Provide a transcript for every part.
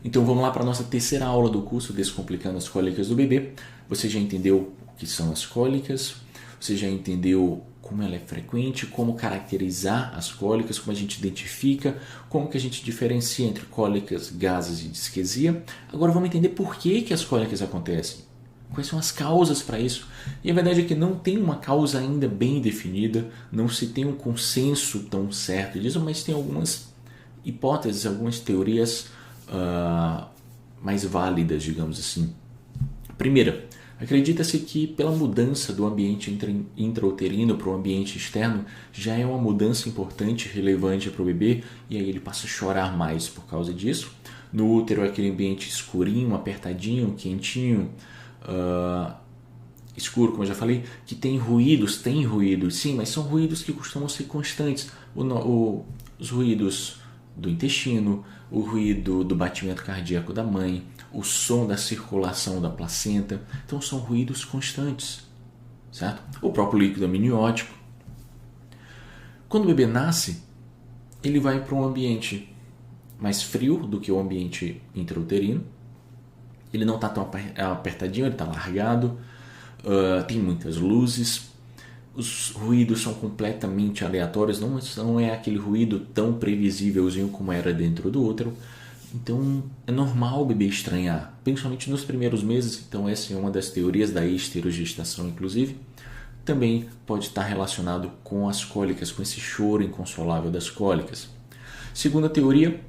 Então vamos lá para a nossa terceira aula do curso Descomplicando as Cólicas do Bebê. Você já entendeu o que são as cólicas, você já entendeu como ela é frequente, como caracterizar as cólicas, como a gente identifica, como que a gente diferencia entre cólicas, gases e disquesia. Agora vamos entender por que as cólicas acontecem. Quais são as causas para isso? E a verdade é que não tem uma causa ainda bem definida, não se tem um consenso tão certo disso, mas tem algumas hipóteses, algumas teorias mais válidas, digamos assim. Primeira, acredita-se que pela mudança do ambiente intrauterino para o ambiente externo já é uma mudança importante, relevante para o bebê, e aí ele passa a chorar mais por causa disso. No útero é aquele ambiente escurinho, apertadinho, quentinho, escuro, como eu já falei, que tem ruídos, sim, mas são ruídos que costumam ser constantes. Os ruídos do intestino, o ruído do batimento cardíaco da mãe, o som da circulação da placenta. Então são ruídos constantes, certo? O próprio líquido amniótico. Quando o bebê nasce, ele vai para um ambiente mais frio do que o ambiente intrauterino. Ele não está tão apertadinho, ele está largado, tem muitas luzes. Os ruídos são completamente aleatórios, não é aquele ruído tão previsívelzinho como era dentro do útero. Então é normal o bebê estranhar, principalmente nos primeiros meses. Então essa é uma das teorias da esterogestação, inclusive. Também pode estar relacionado com as cólicas, com esse choro inconsolável das cólicas. Segunda teoria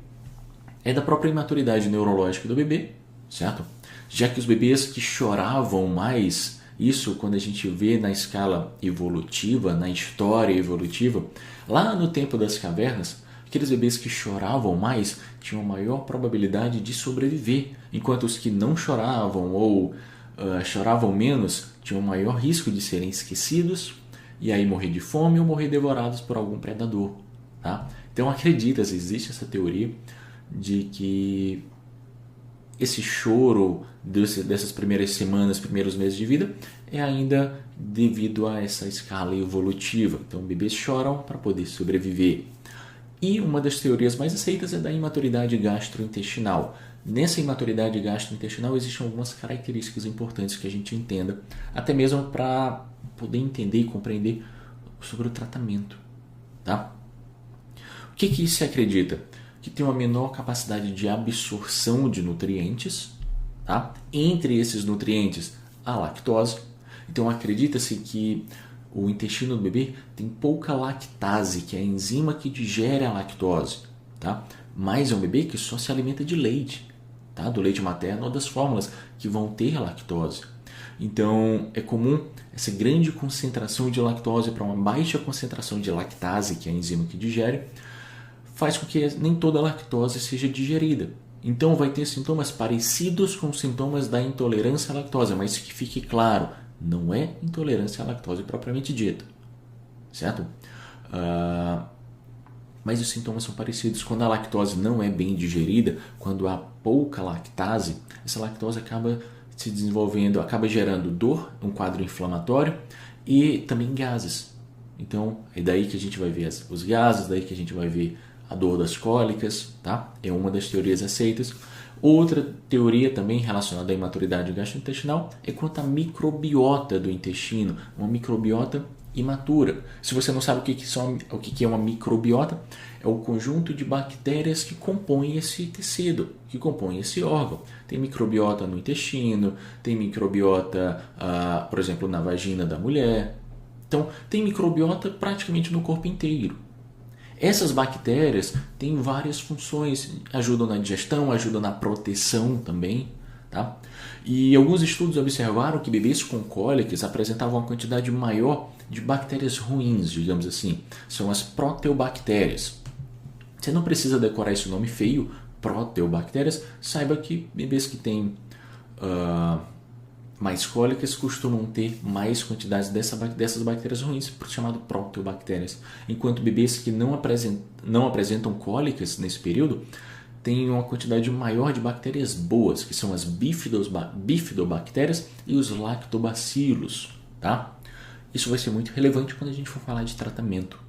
é da própria imaturidade neurológica do bebê, certo? Já que os bebês que choravam mais, isso quando a gente vê na escala evolutiva, na história evolutiva, lá no tempo das cavernas, aqueles bebês que choravam mais tinham maior probabilidade de sobreviver, enquanto os que não choravam ou choravam menos tinham maior risco de serem esquecidos e aí morrer de fome ou morrer devorados por algum predador. Tá? Então acredita-se, existe essa teoria de que esse choro dessas primeiras semanas, primeiros meses de vida é ainda devido a essa escala evolutiva. Então bebês choram para poder sobreviver. E uma das teorias mais aceitas é da imaturidade gastrointestinal. Nessa imaturidade gastrointestinal existem algumas características importantes que a gente entenda, até mesmo para poder entender e compreender sobre o tratamento. Tá? O que se acredita? Que tem uma menor capacidade de absorção de nutrientes, tá? Entre esses nutrientes, a lactose. Então acredita-se que o intestino do bebê tem pouca lactase, que é a enzima que digere a lactose, tá? Mas é um bebê que só se alimenta de leite, tá? Do leite materno ou das fórmulas que vão ter lactose. Então é comum essa grande concentração de lactose para uma baixa concentração de lactase, que é a enzima que digere, faz com que nem toda a lactose seja digerida. Então vai ter sintomas parecidos com os sintomas da intolerância à lactose, mas que fique claro, não é intolerância à lactose propriamente dita, certo? Mas os sintomas são parecidos. Quando a lactose não é bem digerida, quando há pouca lactase, essa lactose acaba se desenvolvendo, acaba gerando dor, um quadro inflamatório e também gases. Então é daí que a gente vai ver os gases, daí que a gente vai ver a dor das cólicas, tá? É uma das teorias aceitas. Outra teoria também relacionada à imaturidade gastrointestinal é quanto à microbiota do intestino, uma microbiota imatura. Se você não sabe o que é uma microbiota, é o conjunto de bactérias que compõem esse tecido, que compõem esse órgão. Tem microbiota no intestino, tem microbiota, por exemplo, na vagina da mulher. Então, tem microbiota praticamente no corpo inteiro. Essas bactérias têm várias funções, ajudam na digestão, ajudam na proteção também. Tá? E alguns estudos observaram que bebês com cólicas apresentavam uma quantidade maior de bactérias ruins, digamos assim. São as proteobactérias. Você não precisa decorar esse nome feio, proteobactérias. Saiba que bebês que têm mais cólicas costumam ter mais quantidades dessas bactérias ruins, chamado proteobactérias. Enquanto bebês que não apresentam cólicas nesse período têm uma quantidade maior de bactérias boas, que são as bifidobactérias e os lactobacilos. Tá? Isso vai ser muito relevante quando a gente for falar de tratamento.